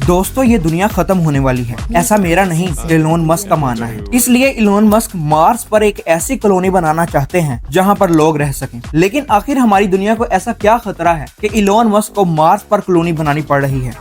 दोस्तों ये दुनिया खत्म होने वाली है, ऐसा मेरा नहीं इलोन मस्क का मानना है। इसलिए इलोन मस्क मार्स पर एक ऐसी कॉलोनी बनाना चाहते हैं जहां पर लोग रह सकें। लेकिन आखिर हमारी दुनिया को ऐसा क्या खतरा है कि इलोन मस्क को मार्स पर कॉलोनी बनानी पड़ रही है।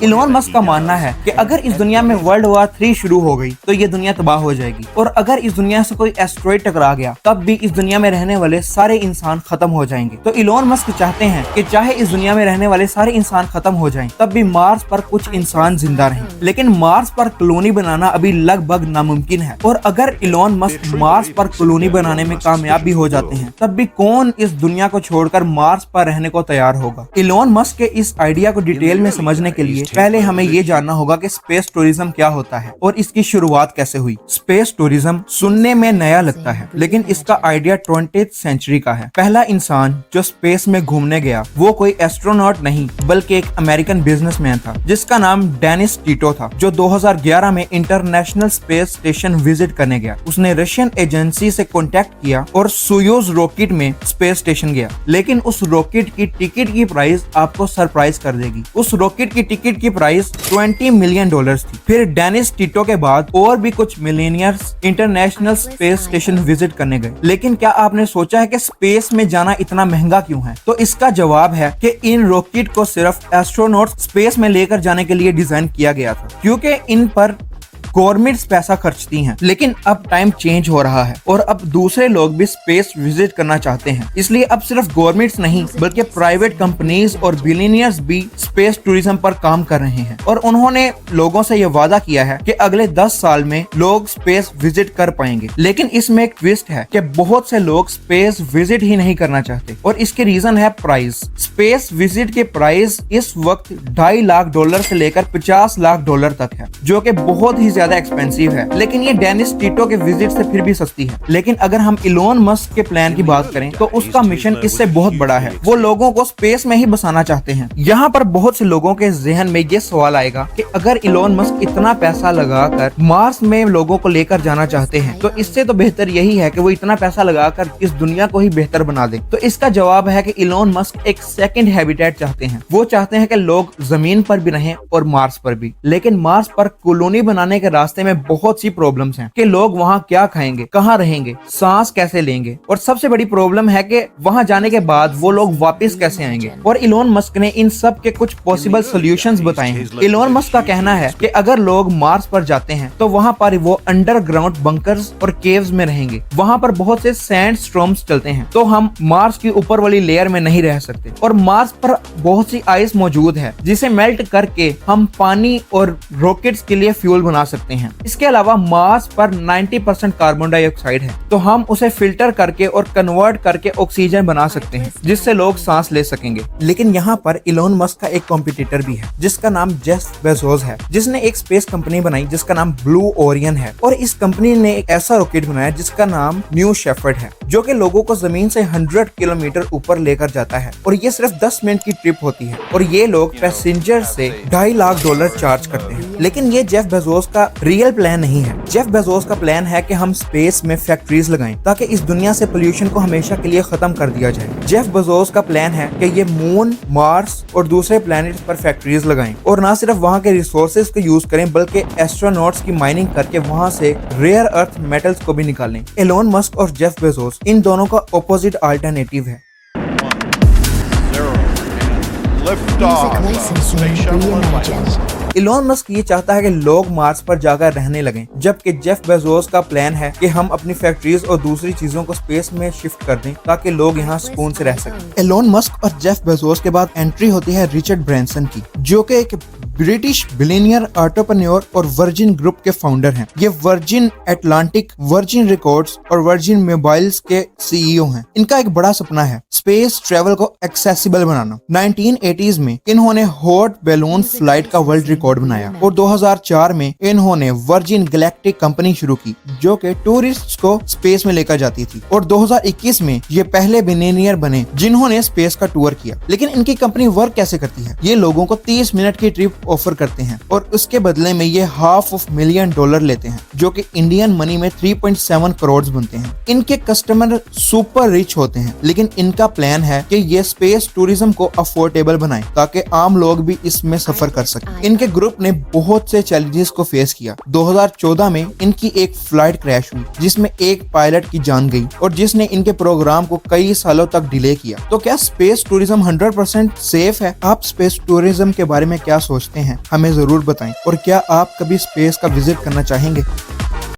इलोन मस्क का मानना है कि अगर इस दुनिया में वर्ल्ड वॉर 3 शुरू हो गई तो ये दुनिया तबाह हो जाएगी, और अगर इस दुनिया से कोई एस्ट्रॉइड टकरा गया तब भी इस दुनिया में रहने वाले सारे इंसान खत्म हो जाएंगे। तो इलोन मस्क चाहते हैं कि चाहे इस दुनिया में रहने वाले सारे इंसान खत्म हो जाएं, तब भी मार्स पर कुछ इंसान जिंदा रहें। लेकिन मार्स पर कॉलोनी बनाना अभी लगभग नामुमकिन है, और अगर इलोन मस्क मार्स पर कॉलोनी बनाने में कामयाब भी हो जाते हैं तब भी कौन इस दुनिया को छोड़कर मार्स पर रहने को तैयार होगा। इलोन मस्क के इस आइडिया को डिटेल में समझने के लिए पहले हमें ये जानना होगा कि स्पेस टूरिज्म क्या होता है और इसकी शुरुआत कैसे हुई। स्पेस टूरिज्म सुनने में नया लगता है, लेकिन इसका आइडिया 20th सेंचुरी का है। पहला इंसान जो स्पेस में घूमने गया वो कोई एस्ट्रोनॉट नहीं बल्कि एक अमेरिकन बिजनेसमैन था जिसका नाम डेनिस टिटो था, जो 2011 में इंटरनेशनल स्पेस स्टेशन विजिट करने गया। उसने रशियन एजेंसी से कॉन्टेक्ट किया और सोयूज रॉकेट में स्पेस स्टेशन गया। लेकिन उस रॉकेट की टिकट की प्राइस आपको सरप्राइज कर देगी। उस रॉकेट की टिकट की प्राइस $20 मिलियन थी। फिर डेनिस टिटो के बाद और भी कुछ millionaires international space station visit करने गए। लेकिन क्या आपने सोचा है कि स्पेस में जाना इतना महंगा क्यों है? तो इसका जवाब है कि इन रॉकेट को सिर्फ एस्ट्रोनॉट स्पेस में लेकर जाने के लिए डिजाइन किया गया था, क्योंकि इन पर गवर्नमेंट्स पैसा खर्चती हैं। लेकिन अब टाइम चेंज हो रहा है और अब दूसरे लोग भी स्पेस विजिट करना चाहते हैं। इसलिए अब सिर्फ गवर्नमेंट्स नहीं बल्कि प्राइवेट कंपनीज और बिलियनियर्स भी स्पेस टूरिज्म पर काम कर रहे हैं, और उन्होंने लोगों से यह वादा किया है कि अगले 10 साल में लोग स्पेस विजिट कर पाएंगे। लेकिन इसमें एक ट्विस्ट है कि बहुत से लोग स्पेस विजिट ही नहीं करना चाहते, और इसके रीजन है प्राइस। स्पेस विजिट के प्राइस इस वक्त $2.5 लाख से लेकर $50 लाख तक है, जो कि बहुत ही ज्यादा एक्सपेंसिव है। लेकिन ये डेनिस टिटो के विजिट से फिर भी सस्ती है। लेकिन अगर हम इलोन मस्क के प्लान की बात करें तो उसका मिशन इससे बहुत बड़ा है। वो लोगों को स्पेस में ही बसाना चाहते हैं। यहाँ पर बहुत से लोगों के जहन में ये सवाल आएगा कि अगर इलोन मस्क इतना पैसा लगाकर मार्स में लोगों को लेकर जाना चाहते हैं तो इससे तो बेहतर यही है कि वो इतना पैसा लगाकर इस दुनिया को ही बेहतर बना दे। तो इसका जवाब है कि इलोन मस्क एक सेकंड हैबिटेट चाहते हैं। वो चाहते हैं कि लोग जमीन पर भी रहें और मार्स पर भी। लेकिन मार्स पर कॉलोनी बनाने के रास्ते में बहुत सी प्रॉब्लम्स हैं कि लोग वहाँ क्या खाएंगे, कहाँ रहेंगे, सांस कैसे लेंगे, और सबसे बड़ी प्रॉब्लम है कि वहाँ जाने के बाद वो लोग वापस कैसे आएंगे। और इलोन मस्क ने इन सब के कुछ पॉसिबल सॉल्यूशंस बताए हैं। इलोन मस्क का कहना है कि अगर लोग मार्स पर जाते हैं तो वहाँ पर वो अंडरग्राउंड बंकर्स और केव्स में रहेंगे। वहाँ पर बहुत से सैंड स्टॉर्म्स चलते हैं, तो हम मार्स की ऊपर वाली लेयर में नहीं रह सकते। और मार्स पर बहुत सी आइस मौजूद है जिसे मेल्ट करके हम पानी और रॉकेट्स के लिए फ्यूल बना सकते हैं। इसके अलावा मार्स पर 90% कार्बन डाइऑक्साइड है, तो हम उसे फिल्टर करके और कन्वर्ट करके ऑक्सीजन बना सकते हैं जिससे लोग सांस ले सकेंगे। लेकिन यहाँ पर इलोन मस्क का एक कॉम्पिटिटर भी है जिसका नाम जेफ बेजोस है, जिसने एक स्पेस कंपनी बनाई जिसका नाम ब्लू ओरियन है। और इस कंपनी ने एक ऐसा रॉकेट बनाया जिसका नाम न्यू शेफर्ड है, जो कि लोगों को जमीन से 100 किलोमीटर ऊपर लेकर जाता है। और ये सिर्फ 10 मिनट की ट्रिप होती है, और ये लोग पैसेंजर से $2.5 लाख चार्ज करते हैं। लेकिन ये जेफ बेजोस का रियल प्लान नहीं है। जेफ बेजोस का प्लान है कि हम स्पेस में फैक्ट्रीज लगाएं ताकि इस दुनिया से पोल्यूशन को हमेशा के लिए खत्म कर दिया जाए। जेफ बेजोस का प्लान है कि ये मून, मार्स और दूसरे प्लैनेट्स पर फैक्ट्रीज लगाएं, और ना सिर्फ वहां के रिसोर्सेज को यूज करें बल्कि एस्ट्रोनॉट्स की माइनिंग करके वहां से रेयर अर्थ मेटल्स को भी निकालें। इलोन मस्क और जेफ बेजोस इन दोनों का ऑपोजिट अल्टरनेटिव है। इलोन मस्क ये चाहता है कि लोग मार्स पर जाकर रहने लगें, जबकि जेफ बेजोस का प्लान है कि हम अपनी फैक्ट्रीज और दूसरी चीजों को स्पेस में शिफ्ट कर दें ताकि लोग यहाँ सुकून से रह सकें। इलोन मस्क और जेफ बेजोस के बाद एंट्री होती है रिचर्ड ब्रैंसन की, जो कि एक ब्रिटिश बिलियनियर एंटरप्रेन्योर और वर्जिन ग्रुप के फाउंडर हैं। ये वर्जिन एटलांटिक, वर्जिन रिकॉर्ड्स और वर्जिन मोबाइल्स के सीईओ हैं। इनका एक बड़ा सपना है स्पेस ट्रेवल को एक्सेसिबल बनाना। 1980s में इन्होंने हॉट बैलून फ्लाइट का वर्ल्ड रिकॉर्ड बनाया, और 2004 में इन्होंने वर्जिन गैलेक्टिक कंपनी शुरू की जो कि टूरिस्ट को स्पेस में लेकर जाती थी। और 2021 में ये पहले बिलियनियर बने जिन्होंने स्पेस का टूर किया। लेकिन इनकी कंपनी वर्क कैसे करती है? ये लोगों को 30 मिनट की ट्रिप ऑफर करते हैं और उसके बदले में ये $500,000 लेते हैं, जो कि इंडियन मनी में 3.7 करोड़ बनते हैं। इनके कस्टमर सुपर रिच होते हैं, लेकिन इनका प्लान है कि ये स्पेस टूरिज्म को अफोर्डेबल बनाए ताकि आम लोग भी इसमें सफर कर सकें। इनके ग्रुप ने बहुत से चैलेंजेस को फेस किया। 2014 में इनकी एक फ्लाइट क्रैश हुई जिसमें एक पायलट की जान गई और जिसने इनके प्रोग्राम को कई सालों तक डिले किया। तो क्या स्पेस टूरिज्म 100% सेफ है? आप स्पेस टूरिज्म के बारे में क्या सोचते हैं? हमें जरूर बताएं। और क्या आप कभी स्पेस का विजिट करना चाहेंगे?